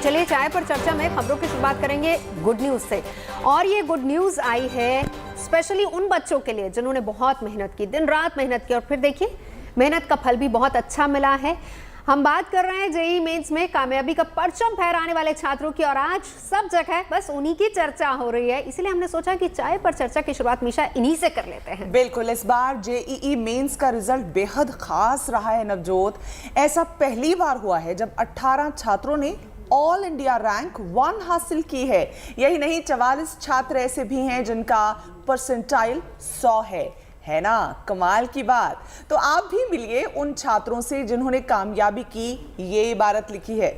चलिए चाय पर चर्चा में खबरों की शुरुआत करेंगे गुड न्यूज से। और ये गुड न्यूज आई है स्पेशली उन बच्चों के लिए जिन्होंने बहुत मेहनत की, दिन रात मेहनत की, और फिर देखिए मेहनत का फल भी बहुत अच्छा मिला है। हम बात कर रहे हैं जेईई मेंस में कामयाबी का परचम फहराने वाले छात्रों की, और आज सब जगह बस उन्हीं की चर्चा हो रही है। इसलिए हमने सोचा कि चाय पर चर्चा की शुरुआत मीशा इन्हीं से कर लेते हैं। बिल्कुल, इस बार जेईई मेंस का रिजल्ट बेहद खास रहा है नवजोत। ऐसा पहली बार हुआ है जब 18 छात्रों ने ऑल इंडिया रैंक 1 हासिल की है। यही नहीं, 44 छात्र ऐसे भी हैं जिनका परसेंटाइल 100 है ना? कमाल की बात। तो आप भी मिलिए उन छात्रों से जिन्होंने कामयाबी की। ये इबारत लिखी है।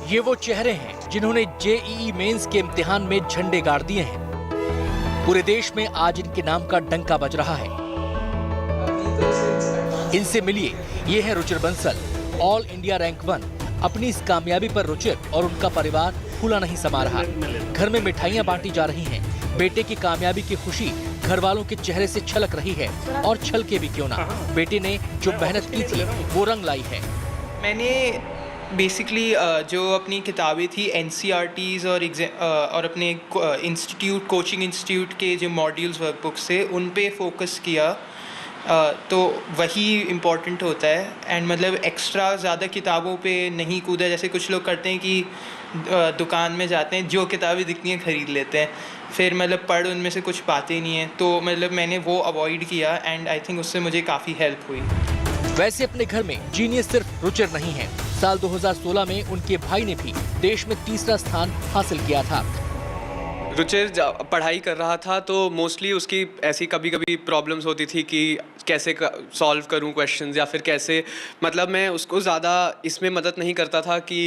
ये वो चेहरे हैं जिन्होंने जेईई मेंस के इम्तिहान में झंडे गाड़ दिए हैं। पूरे देश में आज इनके नाम का डंका बज रहा है। इनसे मिलिए, ये है Ruchir Bansal, all India rank 1। अपनी इस कामयाबी पर रुचिर और उनका परिवार फूला नहीं समा रहा। घर में मिठाइयां बांटी जा रही हैं। बेटे की कामयाबी की खुशी घर वालों के चेहरे से छलक रही है, और छलके भी क्यों ना, बेटे ने जो मेहनत की थी वो रंग लाई है। मैंने बेसिकली जो अपनी किताबें थी NCERTs और अपने इंस्टीट्यूट, कोचिंग इंस्टीट्यूट के जो मॉड्यूल्स वर्कबुक से उन पे फोकस किया, तो वही इम्पॉर्टेंट होता है। एंड मतलब एक्स्ट्रा ज़्यादा किताबों पे नहीं कूदा, जैसे कुछ लोग करते हैं कि दुकान में जाते हैं, जो किताबें दिखती हैं खरीद लेते हैं, फिर मतलब पढ़ उनमें से कुछ पाते नहीं हैं। तो मतलब मैंने वो अवॉइड किया, एंड आई थिंक उससे मुझे काफ़ी हेल्प हुई। वैसे अपने घर में जीनियस सिर्फ रुचिर नहीं है। साल 2016 में उनके भाई ने भी देश में तीसरा स्थान हासिल किया था। रुचिर पढ़ाई कर रहा था तो मोस्टली उसकी ऐसी कभी कभी प्रॉब्लम्स होती थी कि कैसे सॉल्व करूं क्वेश्चंस, या फिर कैसे, मतलब मैं उसको ज़्यादा इसमें मदद नहीं करता था कि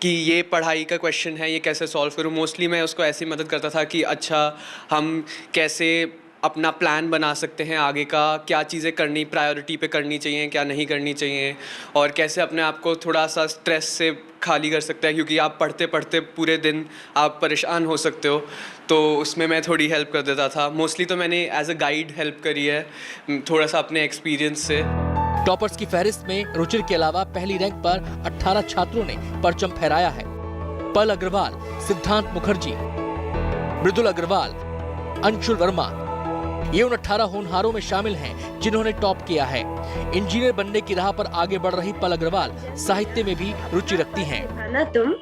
ये पढ़ाई का क्वेश्चन है, ये कैसे सॉल्व करूं। मोस्टली मैं उसको ऐसी मदद करता था कि अच्छा हम कैसे अपना प्लान बना सकते हैं आगे का, क्या चीज़ें करनी, प्रायोरिटी पे करनी चाहिए, क्या नहीं करनी चाहिए, और कैसे अपने आप को थोड़ा सा स्ट्रेस से खाली कर सकते हैं, क्योंकि आप पढ़ते पढ़ते पूरे दिन आप परेशान हो सकते हो। तो उसमें मैं थोड़ी हेल्प कर देता था। मोस्टली तो मैंने एज अ गाइड हेल्प करी है, थोड़ा सा अपने एक्सपीरियंस से। टॉपर्स की फहरिस्त में रुचिर के अलावा पहली रैंक पर 18 छात्रों ने परचम फहराया है। पल अग्रवाल, सिद्धांत मुखर्जी, मृदुल अग्रवाल, अंशुल वर्मा, ये उन 18 होनहारों में शामिल हैं जिन्होंने टॉप किया है। इंजीनियर बनने की राह पर आगे बढ़ रही पल अग्रवाल साहित्य में भी रुचि रखती हैं। ना तुम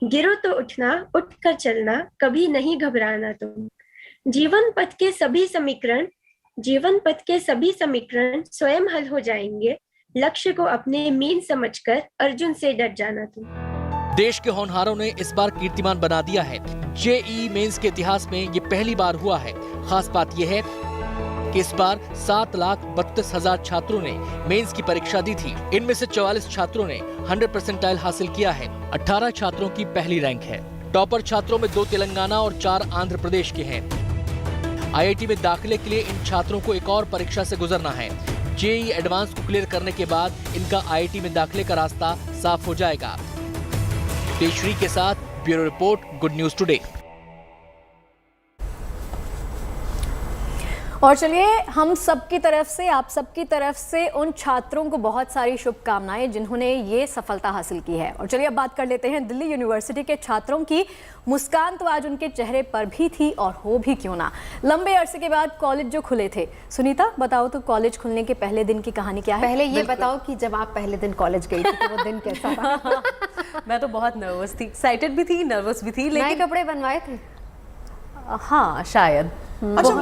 गिरो तो उठना, उठकर चलना, कभी नहीं घबराना तुम। जीवन पथ के सभी समीकरण स्वयं हल हो जाएंगे। लक्ष्य को अपने मीन समझकर अर्जुन से डट जाना तुम। देश के होनहारों ने इस बार कीर्तिमान बना दिया है। जेईई मेंस के इतिहास में ये पहली बार हुआ है। खास बात यह है कि इस बार 7,32,000 छात्रों ने मेंस की परीक्षा दी थी। इनमें से 44 छात्रों ने 100 परसेंटाइल हासिल किया है। 18 छात्रों की पहली रैंक है। टॉपर छात्रों में 2 तेलंगाना और 4 आंध्र प्रदेश के हैं। IIT में दाखिले के लिए इन छात्रों को एक और परीक्षा से गुजरना है। जेईई एडवांस को क्लियर करने के बाद इनका IIT में दाखिले का रास्ता साफ हो जाएगा। तेजश्री के साथ bureau report, good news today. और चलिए हम सबकी तरफ से, आप सबकी तरफ से उन छात्रों को बहुत सारी शुभकामनाएं जिन्होंने ये सफलता हासिल की है। और चलिए अब बात कर लेते हैं दिल्ली यूनिवर्सिटी के छात्रों की। मुस्कान तो आज उनके चेहरे पर भी थी, और हो भी क्यों ना। लंबे अरसे के बाद कॉलेज जो खुले थे। सुनीता बताओ तो कॉलेज खुलने के पहले दिन की कहानी क्या है? पहले ये बताओ कि जब आप पहले दिन कॉलेज गई थी तो वो दिन कैसा था? मैं तो बहुत नर्वस थी, एक्साइटेड भी थी, नर्वस भी थी, लेकिन नए कपड़े बनवाए थे? हाँ शायद। अच्छा,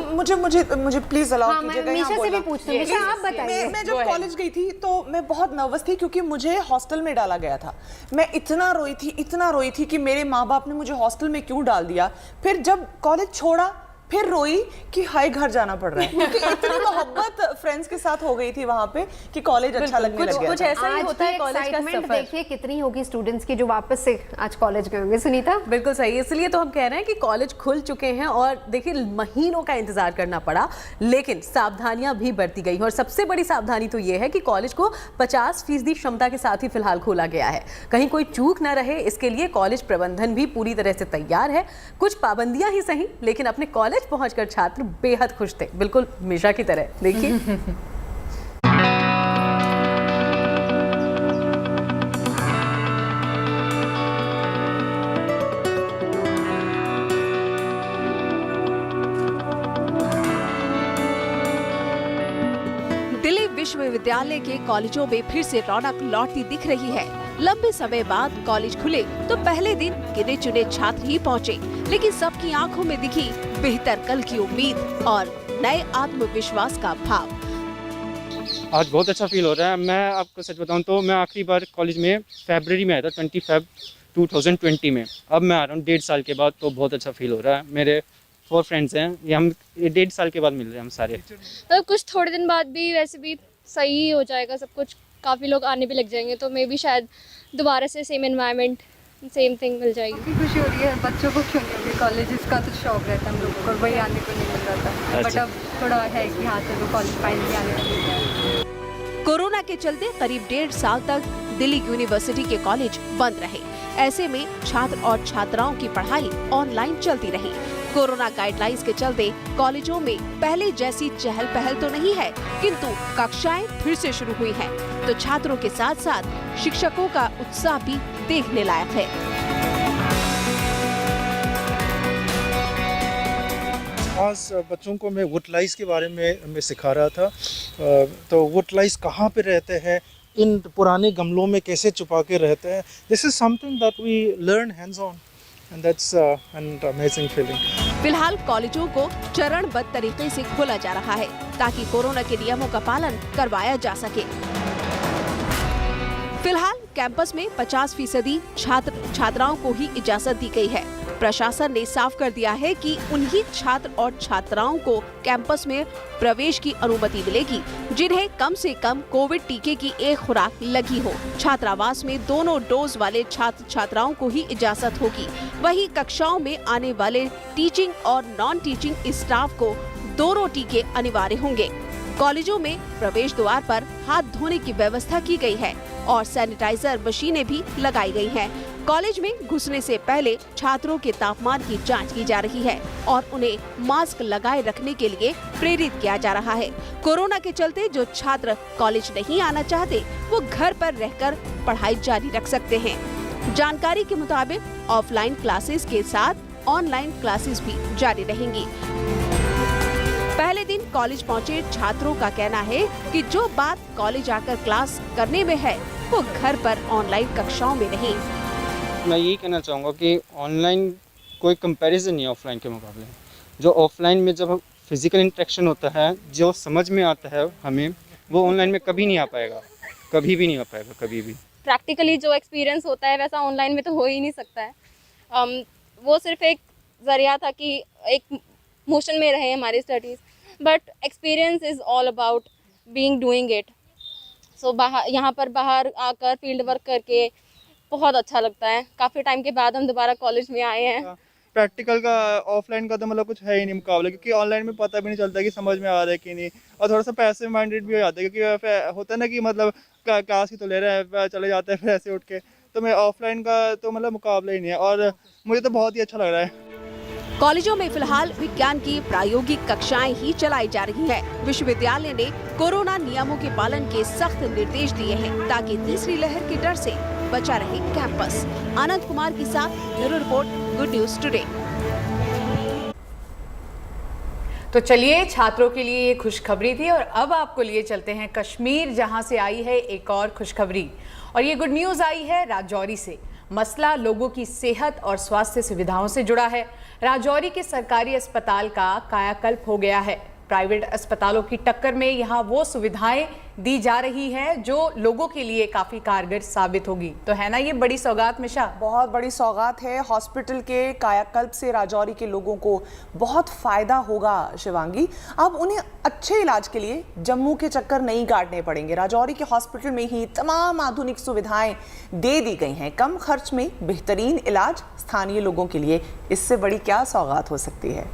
मुझे प्लीज अलाउ कीजिएगा। मीशा से भी पूछती हूँ। मीशा आप बताइए। मैं जब कॉलेज गई थी तो मैं बहुत नर्वस थी, क्योंकि मुझे हॉस्टल में डाला गया था। मैं इतना रोई थी कि मेरे माँ बाप ने मुझे हॉस्टल में क्यों डाल दिया। फिर जब कॉलेज छोड़ा फिर रोई कि हाय घर जाना पड़ रहा है, क्योंकि इतनी मोहब्बत फ्रेंड्स के साथ हो गई थी वहाँ पे कि कॉलेज अच्छा लगने लग गया। कुछ ऐसा ही होता है कॉलेज का सफर। देखिए कितनी होगी स्टूडेंट्स की जो वापस से आज कॉलेज गए होंगे। सुनीता बिल्कुल सही, इसलिए तो हम कह रहे हैं कि कॉलेज खुल चुके हैं और देखिए महीनों का इंतजार करना पड़ा, लेकिन सावधानियां भी बरती गई। और सबसे बड़ी सावधानी तो ये है कि कॉलेज को 50% क्षमता के साथ ही फिलहाल खोला गया है। कहीं कोई चूक न रहे, इसके लिए कॉलेज प्रबंधन भी पूरी तरह से तैयार है। कुछ पाबंदियां ही सही, लेकिन अपने कॉलेज कॉलेज पहुंचकर छात्र बेहद खुश थे, बिल्कुल हमेशा की तरह। देखिए दिल्ली विश्वविद्यालय के कॉलेजों में फिर से रौनक लौटती दिख रही है। लंबे समय बाद कॉलेज खुले तो पहले दिन गिने चुने छात्र ही पहुंचे, लेकिन सबकी आंखों में दिखी बेहतर कल की उम्मीद और नए आत्मविश्वास का भाव। आज बहुत अच्छा फील हो रहा है। मैं आपको सच बताऊं तो मैं आखिरी बार कॉलेज में फरवरी में आया था, 20 फरवरी 2020 में। अब मैं आ रहा हूँ 1.5 साल के बाद, तो बहुत अच्छा फील हो रहा है। मेरे 4 फ्रेंड्स हैं, ये हम 1.5 साल के बाद मिल रहे हैं हम सारे। तो कुछ थोड़े दिन बाद भी वैसे भी सही हो जाएगा सब कुछ, काफ़ी लोग आने भी लग जाएंगे, तो मे भी शायद दोबारा से सेम एनवायरनमेंट सेम थिंग मिल जाएगी। काफ़ी खुशी हो रही है। बच्चों को क्यों नहीं होगी, कॉलेजेस का तो शौक रहता है हम लोगों को, वही आने को नहीं मिल रहा था। बट अब थोड़ा है कि हाँ चलो कॉलेज फाइनली आने लग गया। कोरोना के चलते करीब 1.5 साल तक दिल्ली यूनिवर्सिटी के कॉलेज बंद रहे। ऐसे में छात्र और छात्राओं की पढ़ाई ऑनलाइन चलती रही। कोरोना गाइडलाइंस के चलते कॉलेजों में पहले जैसी चहल पहल तो नहीं है, किंतु कक्षाएं फिर से शुरू हुई हैं, तो छात्रों के साथ साथ शिक्षकों का उत्साह भी देखने लायक है। आज बच्चों को मैं वुडलाइस के बारे में मैं सिखा रहा था। तो वुडलाइस कहाँ पे रहते हैं, इन पुराने गमलों में कैसे छुपा के रहते हैं। This is something that we learn hands on and that's an amazing feeling. फिलहाल कॉलेजों को चरणबद्ध तरीके से खोला जा रहा है ताकि कोरोना के नियमों का पालन करवाया जा सके। फिलहाल कैंपस में 50% छात्र छात्राओं को ही इजाजत दी गई है। प्रशासन ने साफ कर दिया है कि उन्हीं छात्र और छात्राओं को कैंपस में प्रवेश की अनुमति मिलेगी जिन्हें कम से कम कोविड टीके की 1 खुराक लगी हो। छात्रावास में दोनों डोज वाले छात्र छात्राओं को ही इजाजत होगी। वहीं कक्षाओं में आने वाले टीचिंग और नॉन टीचिंग स्टाफ को दोनों टीके अनिवार्य होंगे। कॉलेजों में प्रवेश द्वार पर हाथ धोने की व्यवस्था की गई है और सैनिटाइजर मशीनें भी लगाई गई हैं। कॉलेज में घुसने से पहले छात्रों के तापमान की जांच की जा रही है और उन्हें मास्क लगाए रखने के लिए प्रेरित किया जा रहा है। कोरोना के चलते जो छात्र कॉलेज नहीं आना चाहते वो घर पर रहकर पढ़ाई जारी रख सकते हैं। जानकारी के मुताबिक ऑफलाइन क्लासेस के साथ ऑनलाइन क्लासेस भी जारी रहेंगी। पहले दिन कॉलेज पहुंचे छात्रों का कहना है कि जो बात कॉलेज आकर क्लास करने में है वो घर पर ऑनलाइन कक्षाओं में नहीं। मैं यही कहना चाहूँगा कि ऑनलाइन कोई कंपैरिजन नहीं है ऑफलाइन के मुकाबले। जो ऑफलाइन में जब फिजिकल इंटरेक्शन होता है, जो समझ में आता है हमें, वो ऑनलाइन में कभी नहीं आ पाएगा, कभी भी नहीं आ पाएगा, कभी भी। प्रैक्टिकली जो एक्सपीरियंस होता है वैसा ऑनलाइन में तो हो ही नहीं सकता है। वो सिर्फ एक जरिया था कि एक मोशन में रहे हमारी studies, but experience is all about being doing it. So यहाँ पर बाहर आकर फील्ड वर्क करके बहुत अच्छा लगता है। काफ़ी टाइम के बाद हम दोबारा कॉलेज में आए हैं। प्रैक्टिकल का ऑफलाइन का तो मतलब कुछ है ही नहीं मुकाबले, क्योंकि ऑनलाइन में पता भी नहीं चलता कि समझ में आ रहा है कि नहीं, और थोड़ा सा पैसिव माइंडेड भी हो जाता है, क्योंकि होता है ना कि मतलब क्लास ही तो ले रहे हैं, चले जाते हैं फिर ऐसे उठ के। तो मैं ऑफलाइन का तो मतलब मुकाबला ही नहीं है और मुझे तो बहुत ही अच्छा लग रहा है। कॉलेजों में फिलहाल विज्ञान की प्रायोगिक कक्षाएं ही चलाई जा रही हैं। विश्वविद्यालय ने कोरोना नियमों के पालन के सख्त निर्देश दिए हैं ताकि तीसरी लहर के डर से बचा रहे कैंपस। आनंद कुमार के साथ bureau report, good news today. तो चलिए, छात्रों के लिए ये खुशखबरी थी और अब आपको लिए चलते हैं कश्मीर, जहां से आई है एक और खुशखबरी। और ये गुड न्यूज आई है राजौरी से। मसला लोगों की सेहत और स्वास्थ्य सुविधाओं से जुड़ा है। राजौरी के सरकारी अस्पताल का कायाकल्प हो गया है। प्राइवेट अस्पतालों की टक्कर में यहाँ वो सुविधाएं दी जा रही हैं जो लोगों के लिए काफ़ी कारगर साबित होगी। तो है ना ये बड़ी सौगात मिशा? बहुत बड़ी सौगात है। हॉस्पिटल के कायाकल्प से राजौरी के लोगों को बहुत फ़ायदा होगा शिवांगी। अब उन्हें अच्छे इलाज के लिए जम्मू के चक्कर नहीं काटने पड़ेंगे। राजौरी के हॉस्पिटल में ही तमाम आधुनिक सुविधाएं दे दी गई हैं। कम खर्च में बेहतरीन इलाज स्थानीय लोगों के लिए, इससे बड़ी क्या सौगात हो सकती है।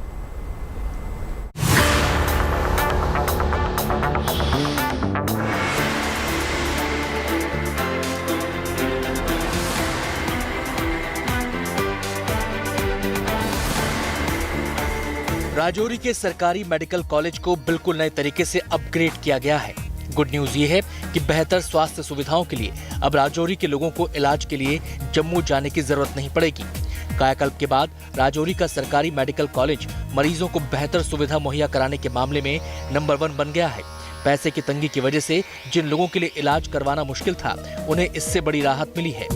राजौरी के सरकारी मेडिकल कॉलेज को बिल्कुल नए तरीके से अपग्रेड किया गया है। गुड न्यूज ये है कि बेहतर स्वास्थ्य सुविधाओं के लिए अब राजौरी के लोगों को इलाज के लिए जम्मू जाने की जरूरत नहीं पड़ेगी। कायाकल्प के बाद राजौरी का सरकारी मेडिकल कॉलेज मरीजों को बेहतर सुविधा मुहैया कराने के मामले में नंबर 1 बन गया है। पैसे की तंगी की वजह से जिन लोगों के लिए इलाज करवाना मुश्किल था, उन्हें इससे बड़ी राहत मिली है।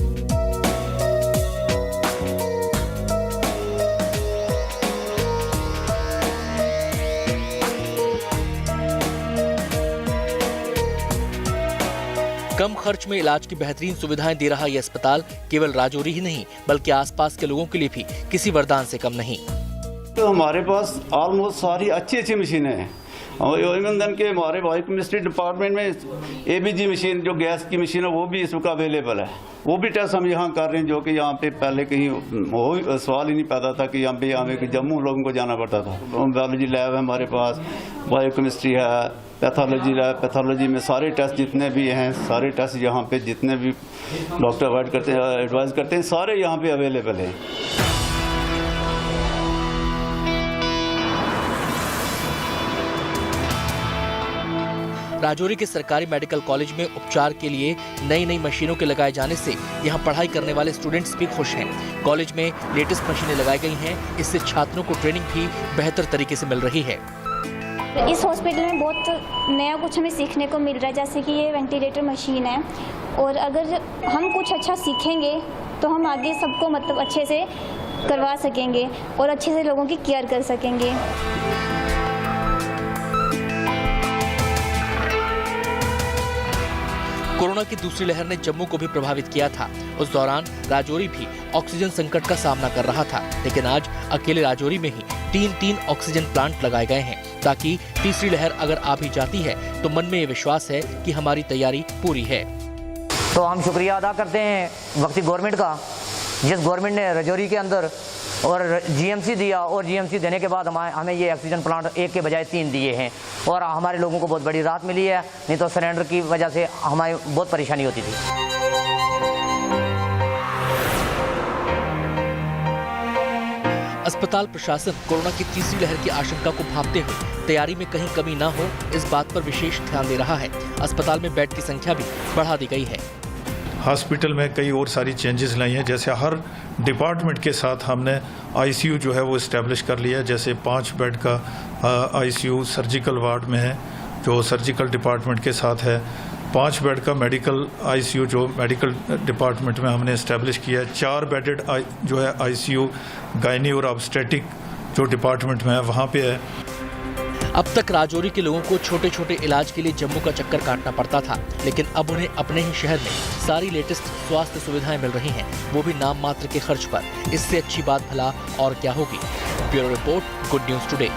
कम खर्च में इलाज की बेहतरीन सुविधाएं दे रहा यह अस्पताल केवल राजौरी ही नहीं बल्कि आसपास के लोगों के लिए भी किसी वरदान से कम नहीं। तो हमारे पास ऑलमोस्ट सारी अच्छी मशीनें हैं और इवन के हमारे बायोकेमिस्ट्री डिपार्टमेंट में एबीजी मशीन जो गैस की मशीन है वो भी इस वक्त अवेलेबल है। वो भी टेस्ट हम यहाँ कर रहे हैं जो कि यहाँ पे पहले कहीं वो सवाल ही नहीं पैदा था कि यहाँ पे हमें जम्मू लोगों को जाना पड़ता था। बायोलॉजी लैब है हमारे पास, बायोकेमिस्ट्री है, पैथोलॉजी लैब, पैथोलॉजी में सारे टेस्ट जितने भी हैं, सारे टेस्ट यहाँ पे जितने भी डॉक्टर एडवाइस करते हैं सारे यहाँ पे अवेलेबल हैं। राजौरी के सरकारी मेडिकल कॉलेज में उपचार के लिए नई नई मशीनों के लगाए जाने से यहाँ पढ़ाई करने वाले स्टूडेंट्स भी खुश हैं। कॉलेज में लेटेस्ट मशीनें लगाई गई हैं, इससे छात्रों को ट्रेनिंग भी बेहतर तरीके से मिल रही है। इस हॉस्पिटल में बहुत नया कुछ हमें सीखने को मिल रहा है, जैसे कि ये वेंटिलेटर मशीन है और अगर हम कुछ अच्छा सीखेंगे तो हम आगे सबको मतलब अच्छे से करवा सकेंगे और अच्छे से लोगों की केयर कर सकेंगे। कोरोना की दूसरी लहर ने जम्मू को भी प्रभावित किया था। उस दौरान राजौरी भी ऑक्सीजन संकट का सामना कर रहा था, लेकिन आज अकेले राजौरी में ही 3 ऑक्सीजन प्लांट लगाए गए हैं ताकि तीसरी लहर अगर आ भी जाती है तो मन में ये विश्वास है कि हमारी तैयारी पूरी है। तो हम शुक्रिया अदा करते हैं वक्ती गवर्नमेंट का, जिस गवर्नमेंट ने राजौरी के अंदर और जीएमसी दिया और जीएमसी देने के बाद हमें ये ऑक्सीजन प्लांट 1 के बजाय 3 दिए हैं और हमारे लोगों को बहुत बड़ी राहत मिली है। नहीं तो सिलेंडर की वजह से हमारी बहुत परेशानी होती थी। अस्पताल प्रशासन कोरोना की तीसरी लहर की आशंका को भांपते हुए तैयारी में कहीं कमी न हो इस बात पर विशेष ध्यान दे रहा है। अस्पताल में बेड की संख्या भी बढ़ा दी गई है। हॉस्पिटल में कई और सारी चेंजेस लाई हैं, जैसे हर डिपार्टमेंट के साथ हमने आईसीयू जो है वो इस्टेब्लिश कर लिया है। जैसे 5 बेड का आईसीयू सर्जिकल वार्ड में है जो सर्जिकल डिपार्टमेंट के साथ है। 5 बेड का मेडिकल आईसीयू जो मेडिकल डिपार्टमेंट में हमने इस्टेब्लिश किया है। 4 बेडेड जो है आईसीयू गायनी और ऑब्स्टेटिक जो डिपार्टमेंट में है वहाँ पे है। अब तक राजौरी के लोगों को छोटे छोटे इलाज के लिए जम्मू का चक्कर काटना पड़ता था, लेकिन अब उन्हें अपने ही शहर में सारी लेटेस्ट स्वास्थ्य सुविधाएं मिल रही हैं, वो भी नाम मात्र के खर्च पर। इससे अच्छी बात भला और क्या होगी। Bureau report, good news today.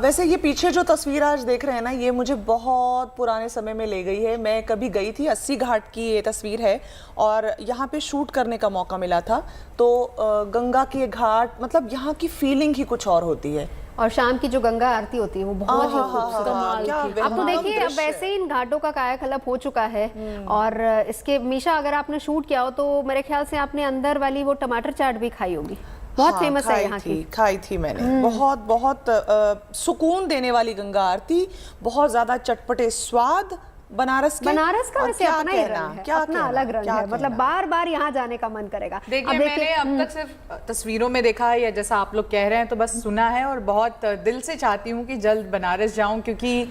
वैसे ये पीछे जो तस्वीर आज देख रहे हैं ना, ये मुझे बहुत पुराने समय में ले गई है। मैं कभी गई थी, 80 घाट की ये तस्वीर है और यहाँ पे शूट करने का मौका मिला था। तो गंगा के घाट, मतलब यहाँ की फीलिंग ही कुछ और होती है। और शाम की जो गंगा आरती होती है वो बहुत ही खूबसूरत। आप तो देखिए अब वैसे ही इन घाटों का कायाकल्प हो चुका है और इसके हमेशा अगर आपने शूट किया हो तो मेरे ख्याल से आपने अंदर वाली वो टमाटर चाट भी खाई होगी, बहुत फेमस है यहाँ की। खाई थी मैंने, बहुत सुकून देने वाली गंगा आरती, बहुत ज्यादा चटपटे स्वाद। बनारस का वैसे अपना ही रंग है, अपना अलग रंग है, मतलब बार बार यहाँ जाने का मन करेगा। देखिए मैंने अब तक सिर्फ तस्वीरों में देखा है या जैसा आप लोग कह रहे हैं तो बस सुना है और बहुत दिल से चाहती हूँ कि जल्द बनारस जाऊँ, क्योंकि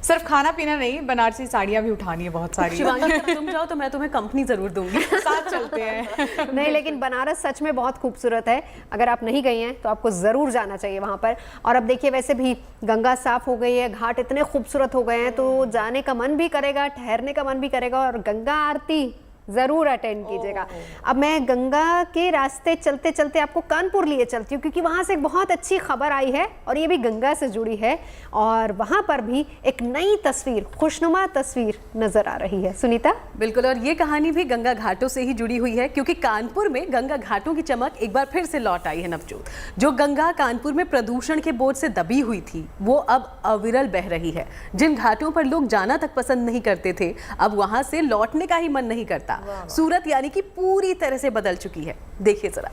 सिर्फ खाना पीना नहीं, बनारसी साड़ियाँ भी उठानी है बहुत सारी। शिवांगी तुम जाओ तो मैं तुम्हें कंपनी जरूर दूंगी, साथ चलते हैं। नहीं, लेकिन बनारस सच में बहुत खूबसूरत है। अगर आप नहीं गए हैं तो आपको जरूर जाना चाहिए वहां पर। और अब देखिए वैसे भी गंगा साफ हो गई है, घाट इतने खूबसूरत हो गए हैं तो जाने का मन भी करेगा, ठहरने का मन भी करेगा और गंगा आरती जरूर अटेंड कीजिएगा। अब मैं गंगा के रास्ते चलते चलते आपको कानपुर लिए चलती हूँ, क्योंकि वहाँ से एक बहुत अच्छी खबर आई है और ये भी गंगा से जुड़ी है और वहाँ पर भी एक नई तस्वीर, खुशनुमा तस्वीर नजर आ रही है। सुनीता? बिल्कुल, और ये कहानी भी गंगा घाटों से ही जुड़ी हुई है, क्योंकि कानपुर में गंगा घाटों की चमक एक बार फिर से लौट आई है नवजोत। जो गंगा कानपुर में प्रदूषण के बोझ से दबी हुई थी वो अब अविरल बह रही है। जिन घाटों पर लोग जाना तक पसंद नहीं करते थे, अब वहाँ से लौटने का ही मन नहीं करता। घाटा। सूरत यानी कि पूरी तरह से बदल चुकी है। देखिए जरा।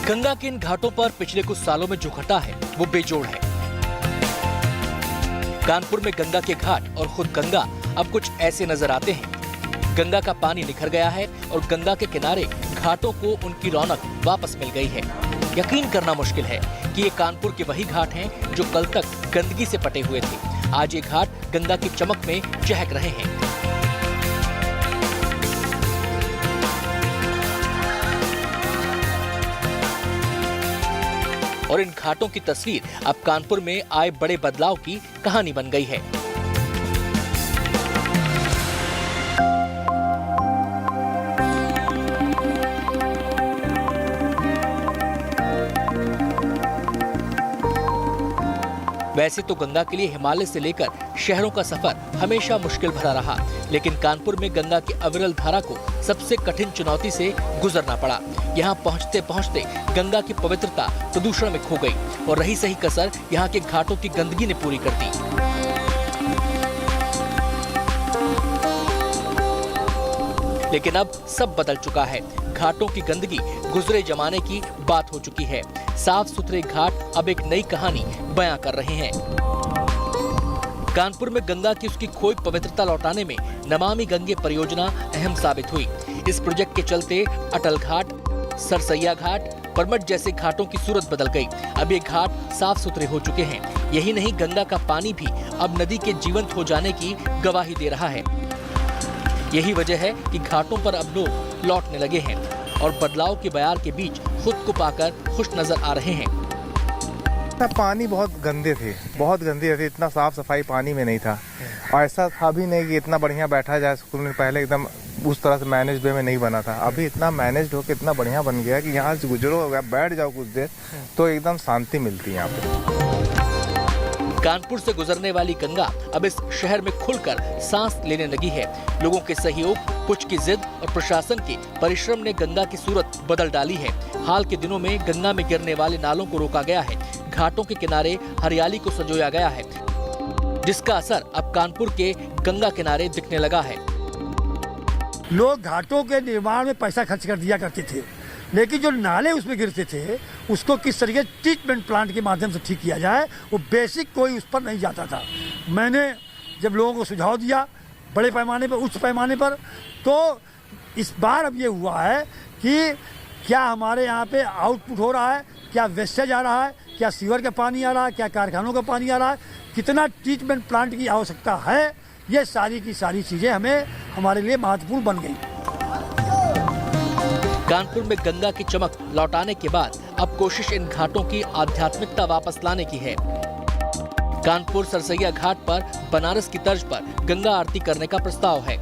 गंगा के इन घाटों पर पिछले कुछ सालों में जो घटा है वो बेजोड़ है। कानपुर में गंगा के घाट और खुद गंगा अब कुछ ऐसे नजर आते हैं। गंगा का पानी निखर गया है और गंगा के किनारे घाटों को उनकी रौनक वापस मिल गई है। यकीन करना मुश्किल है कि ये कानपुर के वही घाट हैं जो कल तक गंदगी से पटे हुए थे। आज ये घाट गंगा की चमक में चहक रहे हैं। और इन घाटों की तस्वीर अब कानपुर में आए बड़े बदलाव की कहानी बन गई है। वैसे तो गंगा के लिए हिमालय से लेकर शहरों का सफर हमेशा मुश्किल भरा रहा, लेकिन कानपुर में गंगा की अविरल धारा को सबसे कठिन चुनौती से गुजरना पड़ा। यहाँ पहुँचते पहुँचते गंगा की पवित्रता प्रदूषण में खो गई और रही सही कसर यहाँ के घाटों की गंदगी ने पूरी कर दी। लेकिन अब सब बदल चुका है। घाटों की गंदगी गुजरे जमाने की बात हो चुकी है। साफ सुथरे घाट अब एक नई कहानी बयां कर रहे हैं। कानपुर में गंगा की उसकी खोई पवित्रता लौटाने में नमामि गंगे परियोजना अहम साबित हुई। इस प्रोजेक्ट के चलते अटल घाट, सरसैया घाट, परमठ जैसे घाटों की सूरत बदल गई। अब ये घाट साफ सुथरे हो चुके हैं। यही नहीं, गंगा का पानी भी अब नदी के जीवंत हो जाने की गवाही दे रहा है। यही वजह है कि घाटों पर अब लोग लौटने लगे हैं और बदलाव के बयार के बीच खुद को पाकर खुश नजर आ रहे हैं। पानी बहुत गंदे थे, इतना साफ सफाई पानी में नहीं था और ऐसा था भी नहीं कि इतना बढ़िया बैठा जाए स्कूल में। पहले एकदम उस तरह से मैनेज वे में नहीं बना था। अभी इतना मैनेज होकर इतना बढ़िया बन गया कि यहाँ से गुजरो, बैठ जाओ कुछ देर तो एकदम शांति मिलती है यहाँ पे। कानपुर से गुजरने वाली गंगा अब इस शहर में खुलकर सांस लेने लगी है। लोगों के सहयोग, कुछ की जिद और प्रशासन के परिश्रम ने गंगा की सूरत बदल डाली है। हाल के दिनों में गंगा में गिरने वाले नालों को रोका गया है। घाटों के किनारे हरियाली को संजोया गया है, जिसका असर अब कानपुर के गंगा किनारे दिखने लगा है। लोग घाटों के निर्माण में पैसा खर्च कर दिया करते थे, लेकिन जो नाले उसमें गिरते थे उसको किस तरीके ट्रीटमेंट प्लांट के माध्यम से ठीक किया जाए, वो बेसिक कोई उस पर नहीं जाता था। मैंने जब लोगों को सुझाव दिया बड़े पैमाने पर, उच्च पैमाने पर, तो इस बार अब ये हुआ है कि क्या हमारे यहाँ पे आउटपुट हो रहा है, क्या वेस्टेज आ रहा है, क्या सीवर का पानी आ रहा है, क्या कारखानों का पानी आ रहा है, कितना ट्रीटमेंट प्लांट की आवश्यकता है, ये सारी की सारी चीज़ें हमारे लिए महत्वपूर्ण बन गई। कानपुर में गंगा की चमक लौटाने के बाद अब कोशिश इन घाटों की आध्यात्मिकता वापस लाने की है। कानपुर सरसैया घाट पर बनारस की तर्ज पर गंगा आरती करने का प्रस्ताव है।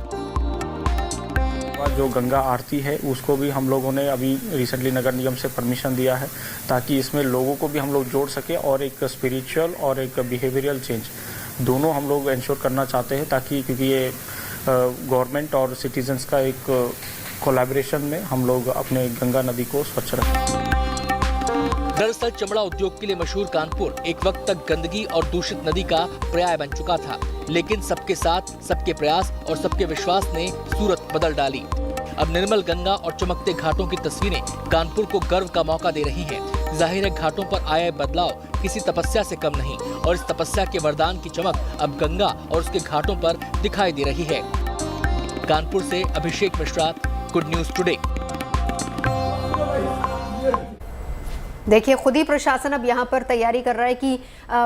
जो गंगा आरती है उसको भी हम लोगों ने अभी रिसेंटली नगर निगम से परमिशन दिया है, ताकि इसमें लोगों को भी हम लोग जोड़ सके और एक स्पिरिचुअल और एक बिहेवियरल चेंज दोनों हम लोग इंश्योर करना चाहते हैं, ताकि क्योंकि ये गवर्नमेंट और सिटीजन्स का एक कोलैबोरेशन में हम लोग अपने गंगा नदी को स्वच्छ रखें। दरअसल चमड़ा उद्योग के लिए मशहूर कानपुर एक वक्त तक गंदगी और दूषित नदी का पर्याय बन चुका था, लेकिन सबके साथ, सबके प्रयास और सबके विश्वास ने सूरत बदल डाली। अब निर्मल गंगा और चमकते घाटों की तस्वीरें कानपुर को गर्व का मौका दे रही हैं। जाहिर है घाटों पर आया बदलाव किसी तपस्या से कम नहीं और इस तपस्या के वरदान की चमक अब गंगा और उसके घाटों पर दिखाई दे रही है। कानपुर से Abhishek Mishra, good news today. देखिए, खुद ही प्रशासन अब यहाँ पर तैयारी कर रहा है कि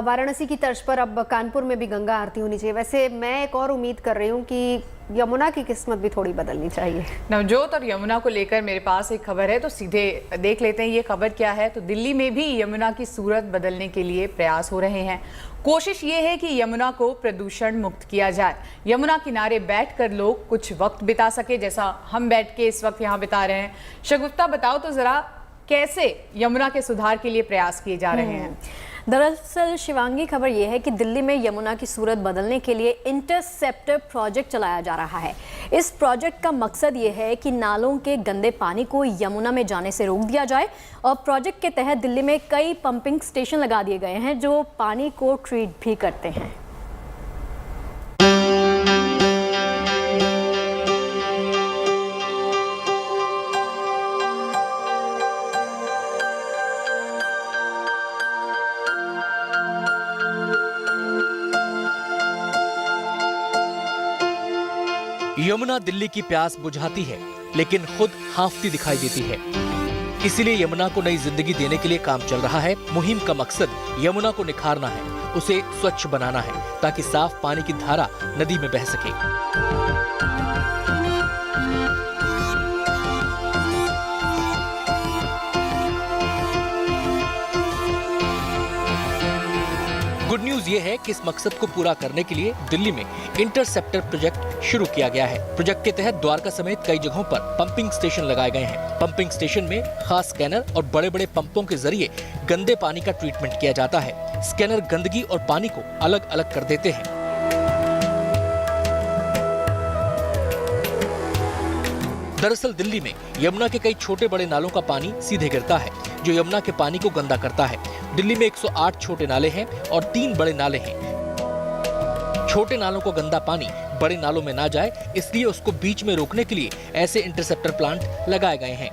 वाराणसी की तर्ज पर अब कानपुर में भी गंगा आरती होनी चाहिए। वैसे मैं एक और उम्मीद कर रही हूँ कि यमुना की किस्मत भी थोड़ी बदलनी चाहिए। नवजोत और यमुना को लेकर मेरे पास एक खबर है, तो सीधे देख लेते हैं ये खबर क्या है। तो दिल्ली में भी यमुना की सूरत बदलने के लिए प्रयास हो रहे हैं। कोशिश ये है कि यमुना को प्रदूषण मुक्त किया जाए। यमुना किनारे बैठकर लोग कुछ वक्त बिता सके, जैसा हम बैठ के इस वक्त यहाँ बिता रहे हैं। शगुफ्ता, बताओ तो जरा कैसे यमुना के सुधार के लिए प्रयास किए जा रहे हैं। दरअसल शिवांगी, खबर ये है कि दिल्ली में यमुना की सूरत बदलने के लिए इंटरसेप्टर प्रोजेक्ट चलाया जा रहा है। इस प्रोजेक्ट का मकसद ये है कि नालों के गंदे पानी को यमुना में जाने से रोक दिया जाए और प्रोजेक्ट के तहत दिल्ली में कई पंपिंग स्टेशन लगा दिए गए हैं जो पानी को ट्रीट भी करते हैं। यमुना दिल्ली की प्यास बुझाती है लेकिन खुद हांफती दिखाई देती है। इसीलिए यमुना को नई जिंदगी देने के लिए काम चल रहा है। मुहिम का मकसद यमुना को निखारना है, उसे स्वच्छ बनाना है ताकि साफ पानी की धारा नदी में बह सके। गुड न्यूज ये है कि इस मकसद को पूरा करने के लिए दिल्ली में इंटरसेप्टर प्रोजेक्ट शुरू किया गया है। प्रोजेक्ट के तहत द्वारका समेत कई जगहों पर पंपिंग स्टेशन लगाए गए हैं। पंपिंग स्टेशन में खास स्कैनर और बड़े बड़े पंपों के जरिए गंदे पानी का ट्रीटमेंट किया जाता है। स्कैनर गंदगी और पानी को अलग अलग कर देते हैं। दरअसल दिल्ली में यमुना के कई छोटे बड़े नालों का पानी सीधे गिरता है जो यमुना के पानी को गंदा करता है। दिल्ली में 108 छोटे नाले हैं और 3 बड़े नाले हैं। छोटे नालों को गंदा पानी बड़े नालों में ना जाए इसलिए उसको बीच में रोकने के लिए ऐसे इंटरसेप्टर प्लांट लगाए गए हैं।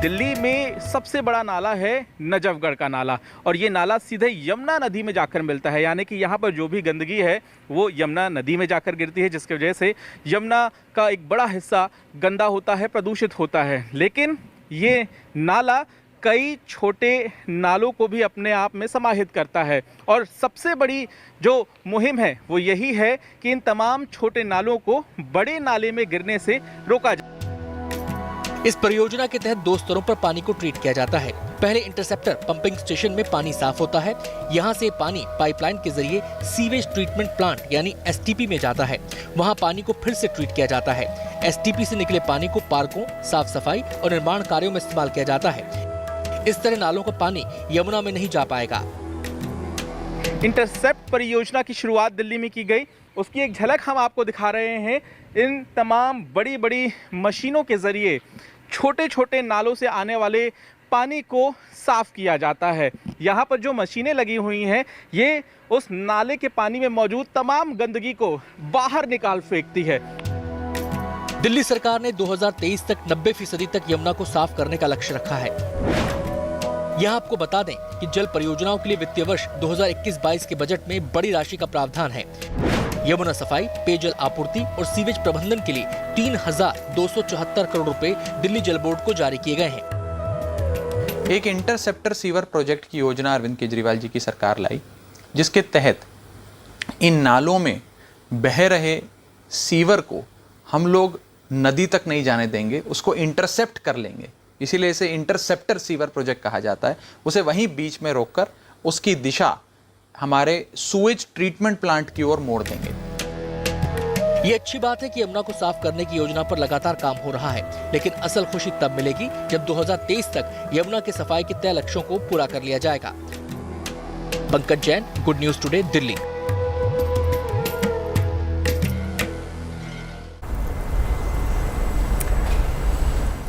दिल्ली में सबसे बड़ा नाला है नजफगढ़ का नाला और ये नाला सीधे यमुना नदी में जाकर मिलता है, यानी कि यहाँ पर जो भी गंदगी है वो यमुना नदी में जाकर गिरती है, जिसकी वजह से यमुना का एक बड़ा हिस्सा गंदा होता है, प्रदूषित होता है। लेकिन ये नाला कई छोटे नालों को भी अपने आप में समाहित करता है और सबसे बड़ी जो मुहिम है वो यही है कि इन तमाम छोटे नालों को बड़े नाले में गिरने से रोका जाए। इस परियोजना के तहत 2 स्तरों पर पानी को ट्रीट किया जाता है। पहले इंटरसेप्टर पंपिंग स्टेशन में पानी साफ होता है। यहाँ से पानी पाइपलाइन के जरिए सीवेज ट्रीटमेंट प्लांट यानी एसटीपी में जाता है। वहाँ पानी को फिर से ट्रीट किया जाता है। एसटीपी से निकले पानी को पार्कों, साफ सफाई और निर्माण कार्यों में इस्तेमाल किया जाता है। इस तरह नालों का पानी यमुना में नहीं जा पाएगा। इंटरसेप्ट परियोजना की शुरुआत दिल्ली में की गई, उसकी एक झलक हम आपको दिखा रहे हैं। इन तमाम बड़ी बड़ी मशीनों के जरिए छोटे छोटे नालों से आने वाले पानी को साफ किया जाता है। यहाँ पर जो मशीनें लगी हुई हैं ये उस नाले के पानी में मौजूद तमाम गंदगी को बाहर निकाल फेंकती है। दिल्ली सरकार ने 2023 तक 90% तक यमुना को साफ करने का लक्ष्य रखा है। यहाँ आपको बता दें कि जल परियोजनाओं के लिए वित्तीय वर्ष 2021-22 के बजट में बड़ी राशि का प्रावधान है। यमुना सफाई, पेयजल आपूर्ति और सीवेज प्रबंधन के लिए 3,274 करोड़ रुपए दिल्ली जल बोर्ड को जारी किए गए हैं। एक इंटरसेप्टर सीवर प्रोजेक्ट की योजना अरविंद केजरीवाल जी की सरकार लाई, जिसके तहत इन नालों में बह रहे सीवर को हम लोग नदी तक नहीं जाने देंगे, उसको इंटरसेप्ट कर लेंगे। इसीलिए इसे इंटरसेप्टर सीवर प्रोजेक्ट कहा जाता है। उसे वहीं बीच में रोककर उसकी दिशा हमारे सूएज ट्रीटमेंट प्लांट की ओर मोड़ देंगे। ये अच्छी बात है कि यमुना को साफ करने की योजना पर लगातार काम हो रहा है, लेकिन असल खुशी तब मिलेगी जब 2023 तक यमुना के सफाई के तय लक्ष्यों को पूरा कर लिया जाएगा। Pankaj Jain, good news today, Delhi.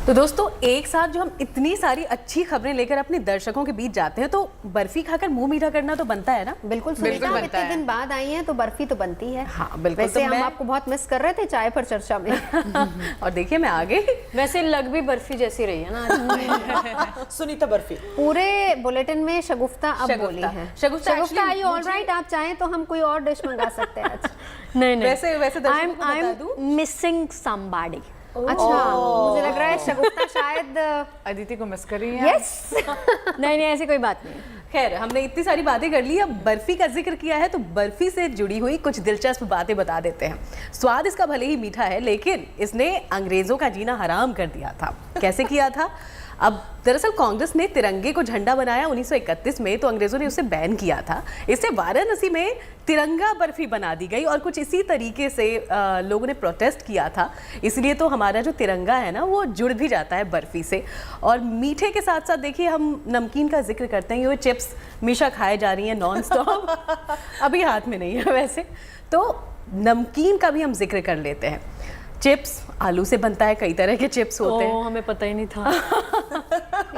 तो दोस्तों, एक साथ जो हम इतनी सारी अच्छी खबरें लेकर अपने दर्शकों के बीच जाते हैं तो बर्फी खाकर मुंह मीठा करना तो बनता है ना। बिल्कुल सुनीता, इतने दिन बाद आई हैं तो बर्फी तो बनती है। हाँ बिल्कुल। वैसे हम आपको बहुत मिस कर रहे थे चाय पर चर्चा में। और देखिए मैं आ गई। वैसे लग भी बर्फी जैसी रही है ना। सुनीता बर्फी पूरे बुलेटिन में शगुफ्ता अब बोली है। शगुफ्ता आई ऑलराइट, आप चाहें तो हम कोई और डिश मंगा सकते हैं। नहीं वैसे आई एम मिसिंग समबॉडी। अच्छा, मुझे लग रहा है शगुफ्ता शायद अदिति को मिस कर रही है। यस। नहीं ऐसी कोई बात नहीं। खैर, हमने इतनी सारी बातें कर ली, अब बर्फी का जिक्र किया है तो बर्फी से जुड़ी हुई कुछ दिलचस्प बातें बता देते हैं। स्वाद इसका भले ही मीठा है लेकिन इसने अंग्रेजों का जीना हराम कर दिया था। कैसे किया था? अब दरअसल कांग्रेस ने तिरंगे को झंडा बनाया 1931 में, तो अंग्रेजों ने उसे बैन किया था। इससे वाराणसी में तिरंगा बर्फी बना दी गई और कुछ इसी तरीके से लोगों ने प्रोटेस्ट किया था। इसलिए तो हमारा जो तिरंगा है ना वो जुड़ भी जाता है बर्फी से। और मीठे के साथ साथ देखिए हम नमकीन का जिक्र करते हैं, ये चिप्स हमेशा खाए जा रही हैं नॉन स्टॉप अभी हाथ में नहीं है वैसे, तो नमकीन का भी हम जिक्र कर लेते हैं। चिप्स आलू से बनता है, कई तरह के चिप्स होते हैं। हमें पता ही नहीं था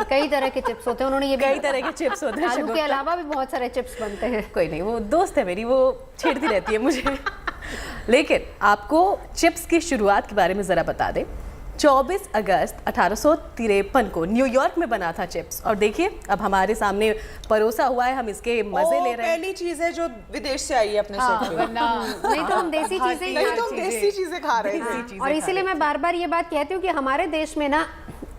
कई तरह के चिप्स होते हैं, उन्होंने ये भी कई तरह के चिप्स होते हैं। आलू के अलावा भी बहुत सारे चिप्स बनते हैं। कोई नहीं, वो दोस्त है मेरी, वो छेड़ती रहती है मुझे लेकिन आपको चिप्स की शुरुआत के बारे में ज़रा बता दें। 24 अगस्त 1853 को न्यूयॉर्क में बना था चिप्स, और देखिए अब हमारे सामने परोसा हुआ है, हम इसके मजे ले रहे हैं। पहली चीज है जो विदेश से आई है अपने नहीं तो हम देसी चीजें देसी चीजें खा रहे हैं। और इसीलिए मैं बार बार ये बात कहती हूँ कि हमारे देश में ना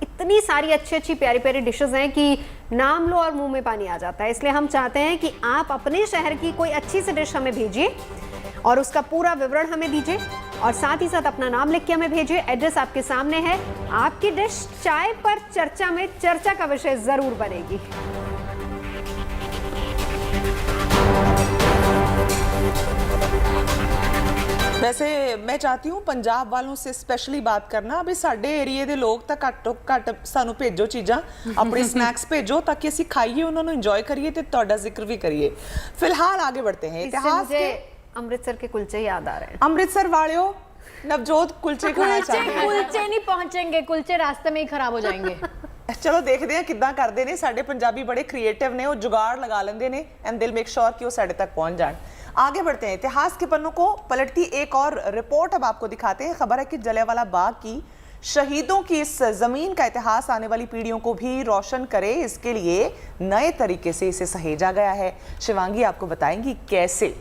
इतनी सारी अच्छी अच्छी प्यारी प्यारी डिशेस हैं कि नाम लो और मुंह में पानी आ जाता है। इसलिए हम चाहते हैं कि आप अपने शहर की कोई अच्छी सी डिश हमें भेजिए और उसका पूरा विवरण हमें दीजिए, और साथ ही साथ अपना नाम लिख के हमें भेजिए। एड्रेस आपके सामने है। आपकी डिश चाय पर चर्चा में चर्चा का विषय जरूर बनेगी। वैसे मैं चाहती हूँ पंजाब वालों से स्पेशली बात करना, अभी साडे एरिए दे लोग तां घट सानू भेजो चीज़ां, अपने स्नैक्स भेजो ताकि असीं खाइए, उन्होंने इंजॉय करिए ते तुहाडा जिक्र भी करिए। फिलहाल आगे बढ़ते हैं। इतिहास के अमृतसर के कुलचे याद आ रहे हैं। अमृतसर वालों, नवजोत कुलचे खाना चाहते हैं। कुलचे नहीं पहुंचेंगे, कुलचे रास्ते में ही खराब हो जाएंगे। चलो देखते हैं किद्दां करदे ने। साडे पंजाबी बड़े क्रिएटिव ने, वो जुगाड़ लगा लेंदे ने एंड दिल मेक श्योर कि वो साडे तक पहुंच जाए। आगे बढ़ते हैं। इतिहास के पन्नों को पलटती एक और रिपोर्ट अब आपको दिखाते हैं। खबर है कि जलियांवाला बाग की शहीदों की इस जमीन का इतिहास आने वाली पीढ़ियों को भी रोशन करे, इसके लिए नए तरीके से इसे सहेजा गया है। शिवांगी आपको बताएंगी कैसे।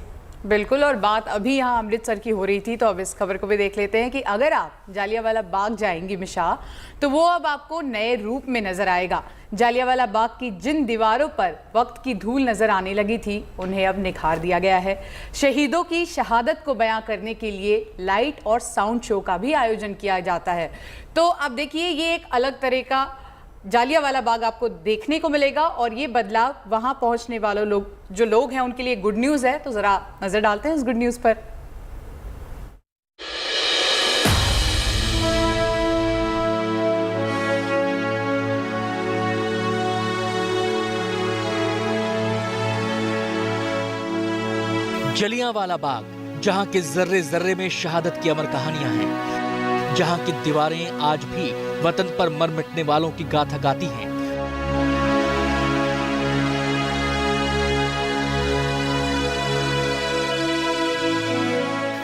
बिल्कुल, और बात अभी यहाँ अमृतसर की हो रही थी, तो अब इस खबर को भी देख लेते हैं कि अगर आप जालियांवाला बाग जाएंगी मिशा, तो वो अब आपको नए रूप में नजर आएगा। जालियांवाला बाग की जिन दीवारों पर वक्त की धूल नजर आने लगी थी, उन्हें अब निखार दिया गया है। शहीदों की शहादत को बयां करने के लिए लाइट और साउंड शो का भी आयोजन किया जाता है। तो अब देखिए, ये एक अलग तरह का जालियांवाला बाग आपको देखने को मिलेगा, और ये बदलाव वहां पहुंचने वालों जो लोग हैं उनके लिए गुड न्यूज़ है। तो ज़रा नज़र डालते हैं इस गुड न्यूज़ पर। जलियांवाला बाग, जहां के जर्रे जर्रे में शहादत की अमर कहानियां हैं, जहां की दीवारें आज भी वतन पर मर मिटने वालों की गाथा गाती हैं।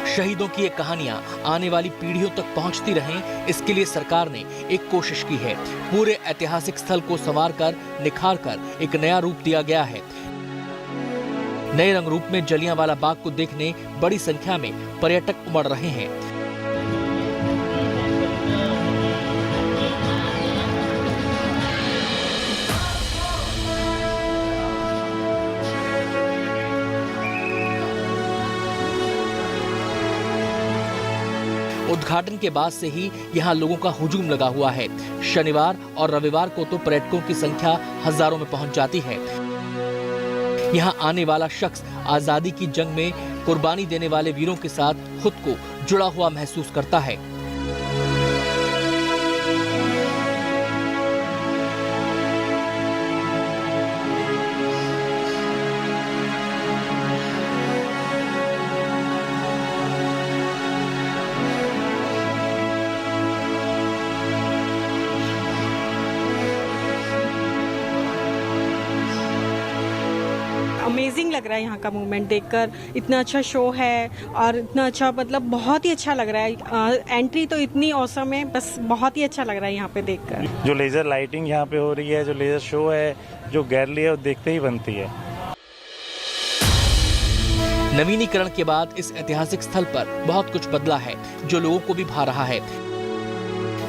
शहीदों की ये कहानियां आने वाली पीढ़ियों तक पहुंचती रहें, इसके लिए सरकार ने एक कोशिश की है। पूरे ऐतिहासिक स्थल को संवार कर, निखार कर एक नया रूप दिया गया है। नए रंग रूप में जलियांवाला बाग को देखने बड़ी संख्या में पर्यटक उमड़ रहे हैं। उद्घाटन के बाद से ही यहाँ लोगों का हुजूम लगा हुआ है। शनिवार और रविवार को तो पर्यटकों की संख्या हजारों में पहुंच जाती है। यहाँ आने वाला शख्स आजादी की जंग में कुर्बानी देने वाले वीरों के साथ खुद को जुड़ा हुआ महसूस करता है। अमेजिंग लग रहा है यहाँ का मूवमेंट देखकर। इतना अच्छा शो है और इतना अच्छा, मतलब बहुत ही अच्छा लग रहा है। एंट्री तो इतनी औसम है, बस बहुत ही अच्छा लग रहा है यहाँ पे देखकर। जो लेजर लाइटिंग यहाँ पे हो रही है, जो लेजर शो है, जो गैलरी है, वो देखते ही बनती है। नवीनीकरण के बाद इस ऐतिहासिक स्थल पर बहुत कुछ बदला है, जो लोगों को भी भा रहा है।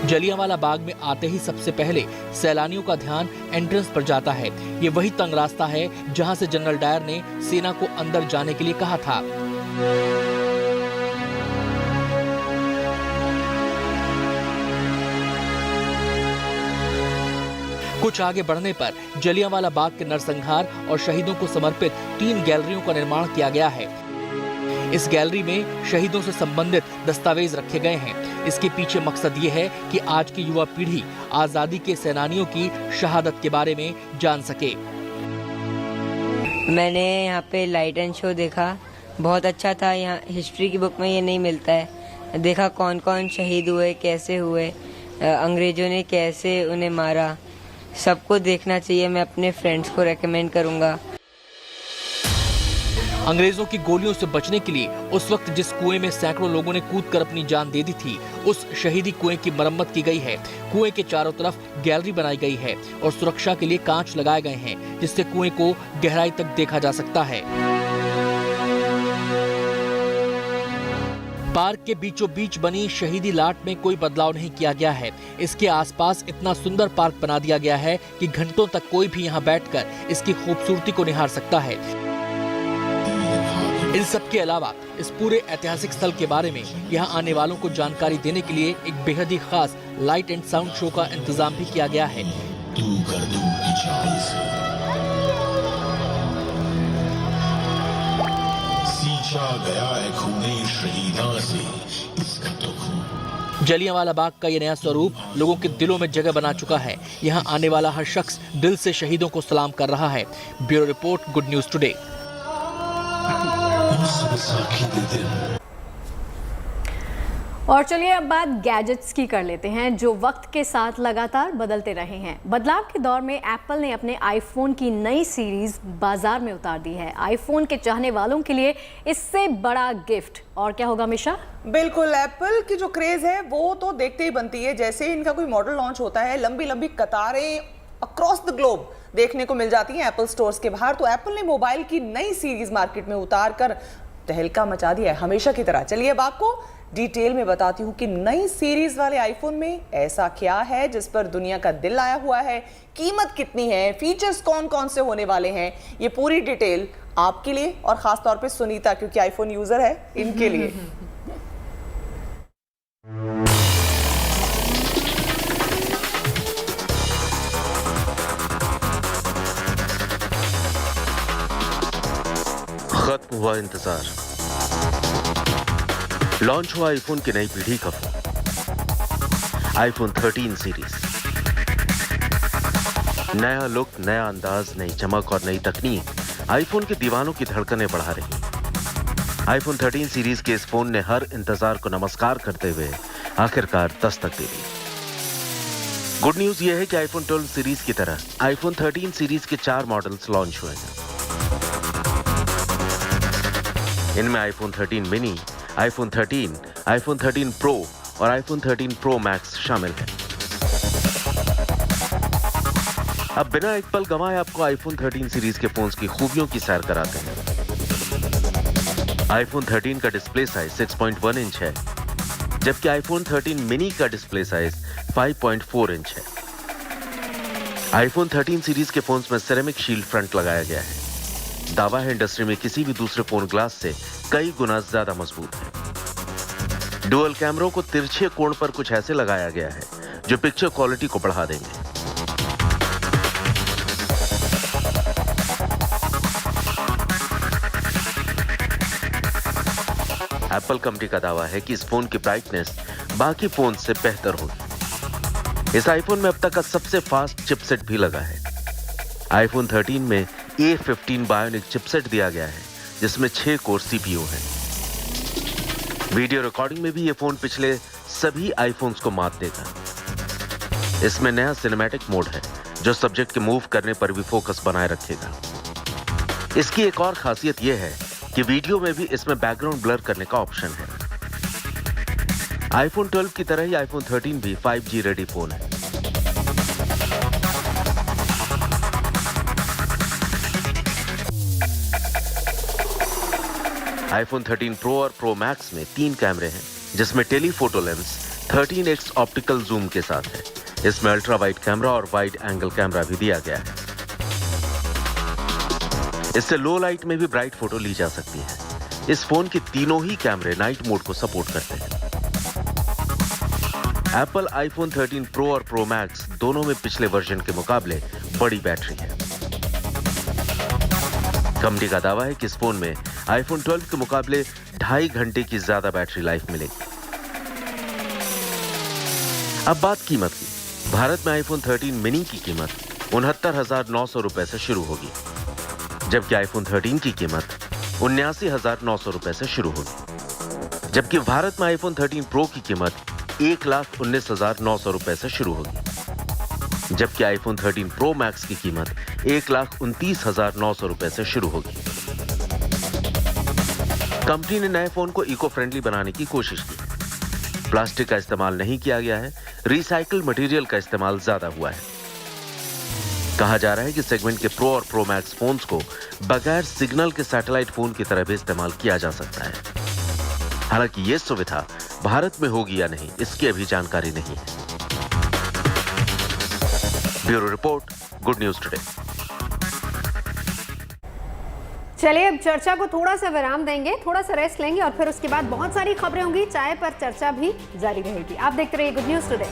जलियांवाला बाग में आते ही सबसे पहले सैलानियों का ध्यान एंट्रेंस पर जाता है। ये वही तंग रास्ता है जहां से जनरल डायर ने सेना को अंदर जाने के लिए कहा था। कुछ आगे बढ़ने पर जलियांवाला बाग के नरसंहार और शहीदों को समर्पित 3 गैलरियों का निर्माण किया गया है। इस गैलरी में शहीदों से संबंधित दस्तावेज रखे गए हैं। इसके पीछे मकसद ये है कि आज की युवा पीढ़ी आजादी के सेनानियों की शहादत के बारे में जान सके। मैंने यहाँ पे लाइट एंड शो देखा, बहुत अच्छा था। यहाँ हिस्ट्री की बुक में ये नहीं मिलता है। देखा कौन कौन शहीद हुए, कैसे हुए, अंग्रेजों ने कैसे उन्हें मारा, सबको देखना चाहिए। मैं अपने फ्रेंड्स को रेकमेंड करूँगा। अंग्रेजों की गोलियों से बचने के लिए उस वक्त जिस कुएं में सैकड़ों लोगों ने कूदकर अपनी जान दे दी थी, उस शहीदी कुएं की मरम्मत की गई है। कुएं के चारों तरफ गैलरी बनाई गई है और सुरक्षा के लिए कांच लगाए गए हैं, जिससे कुएं को गहराई तक देखा जा सकता है। पार्क के बीचों बीच बनी शहीदी लाट में कोई बदलाव नहीं किया गया है। इसके आसपास इतना सुंदर पार्क बना दिया गया है कि घंटों तक कोई भी यहाँ बैठकर इसकी खूबसूरती को निहार सकता है। इन सब के अलावा इस पूरे ऐतिहासिक स्थल के बारे में यहाँ आने वालों को जानकारी देने के लिए एक बेहद ही खास लाइट एंड साउंड शो का इंतजाम भी किया गया है। जलियांवाला बाग का ये नया स्वरूप लोगों के दिलों में जगह बना चुका है। यहाँ आने वाला हर शख्स दिल से शहीदों को सलाम कर रहा है। Bureau report, good news today. और चलिए अब बात गैजेट्स की कर लेते हैं, जो वक्त के साथ लगातार बदलते रहे हैं। बदलाव के दौर में एप्पल ने अपने आईफोन की नई सीरीज बाजार में उतार दी है। आईफोन के चाहने वालों के लिए इससे बड़ा गिफ्ट और क्या होगा मिशा? बिल्कुल, एप्पल की जो क्रेज है वो तो देखते ही बनती है। जैसे ही इनका कोई मॉडल लॉन्च होता है, लंबी लंबी कतारें अक्रॉस द ग्लोब देखने को मिल जाती हैं एप्पल स्टोर्स के बाहर। तो एप्पल ने मोबाइल की नई सीरीज मार्केट में उतार कर तहलका मचा दिया है हमेशा की तरह। चलिए अब आपको डिटेल में बताती हूँ कि नई सीरीज वाले आईफोन में ऐसा क्या है जिस पर दुनिया का दिल आया हुआ है, कीमत कितनी है, फीचर्स कौन कौन से होने वाले हैं। ये पूरी डिटेल आपके लिए और खास तौर पे सुनीता, क्योंकि आईफोन यूजर है, इनके लिए। खत्म हुआ इंतजार, लॉन्च हुआ आईफोन की नई पीढ़ी का फोन, आईफोन 13 सीरीज। नया लुक, नया अंदाज, नई चमक और नई तकनीक आईफोन के दीवानों की धड़कनें बढ़ा रही। आईफोन 13 सीरीज के इस फोन ने हर इंतजार को नमस्कार करते हुए आखिरकार दस्तक दे दी। गुड न्यूज यह है कि आईफोन 12 सीरीज की तरह आईफोन 13 सीरीज के 4 मॉडल्स लॉन्च हुए हैं। इनमें iPhone 13 mini, iPhone 13, iPhone 13 pro और आईफोन 13 प्रो मैक्स शामिल है। अब बिना एक पल गंवाए आपको आईफोन 13 सीरीज के फोन्स की खूबियों की सैर कराते हैं। आईफोन 13 का डिस्प्ले साइज 6.1 इंच है, जबकि आईफोन 13 मिनी का डिस्प्ले साइज 5.4 इंच है। आईफोन 13 सीरीज के फोन्स में सिरेमिक शील्ड फ्रंट लगाया गया है। दावा है इंडस्ट्री में किसी भी दूसरे फोन ग्लास से कई गुना ज्यादा मजबूत है। डुअल कैमरों को तिरछे कोण पर कुछ ऐसे लगाया गया है जो पिक्चर क्वालिटी को बढ़ा देंगे। एप्पल कंपनी का दावा है कि इस फोन की ब्राइटनेस बाकी फोन से बेहतर होगी। इस आईफोन में अब तक का सबसे फास्ट चिपसेट भी लगा है। आईफोन 13 में A15 बायोनिक चिपसेट दिया गया है, जिसमें 6 कोर CPU है। वीडियो रिकॉर्डिंग में भी ये फोन पिछले सभी आईफोन्स को मात देगा। इसमें नया सिनेमैटिक मोड है, जो सब्जेक्ट के मूव करने पर भी फोकस बनाए रखेगा। इसकी एक और खासियत यह है कि वीडियो में भी इसमें बैकग्राउंड ब्लर करने का ऑप्शन है। आईफोन 12 की तरह ही आईफोन 13 भी 5G रेडी फोन है। आईफोन 13 प्रो और प्रो मैक्स में 3 कैमरे हैं, जिसमें telephoto lens 13x optical zoom के साथ है। इसमें अल्ट्रा वाइड कैमरा और वाइड एंगल कैमरा भी दिया गया है। इससे लो लाइट में भी ब्राइट फोटो ली जा सकती है। इस फोन के तीनों ही कैमरे नाइट मोड को सपोर्ट करते हैं। एप्पल आईफोन 13 प्रो और प्रो मैक्स दोनों में पिछले वर्जन के मुकाबले बड़ी बैटरी है। कंपनी का दावा है कि इस फोन में आईफोन 12 के मुकाबले 2.5 घंटे की ज्यादा बैटरी लाइफ मिलेगी। अब बात कीमत की। भारत में आईफोन 13 मिनी की कीमत 69,900 रुपए से शुरू होगी, जबकि आईफोन 13 की कीमत 79,900 रुपए से शुरू होगी। जबकि भारत में आईफोन 13 प्रो की कीमत 1,19,900 रुपए से शुरू होगी, जबकि आईफोन 13 प्रो मैक्स की कीमत 1,29,900 रुपए से शुरू होगी। कंपनी ने नए फोन को इको फ्रेंडली बनाने की कोशिश की। प्लास्टिक का इस्तेमाल नहीं किया गया है, रिसाइकल मटेरियल का इस्तेमाल ज्यादा हुआ है। कहा जा रहा है कि सेगमेंट के प्रो और प्रो मैक्स फोन्स को बगैर सिग्नल के सैटेलाइट फोन की तरह भी इस्तेमाल किया जा सकता है। हालांकि यह सुविधा भारत में होगी या नहीं, इसकी अभी जानकारी नहीं है। Bureau report, good news today. चलिए अब चर्चा को थोड़ा सा विराम देंगे, थोड़ा सा रेस्ट लेंगे और फिर उसके बाद बहुत सारी खबरें होंगी। चाय पर चर्चा भी जारी रहेगी। आप देखते रहिए गुड न्यूज टुडे।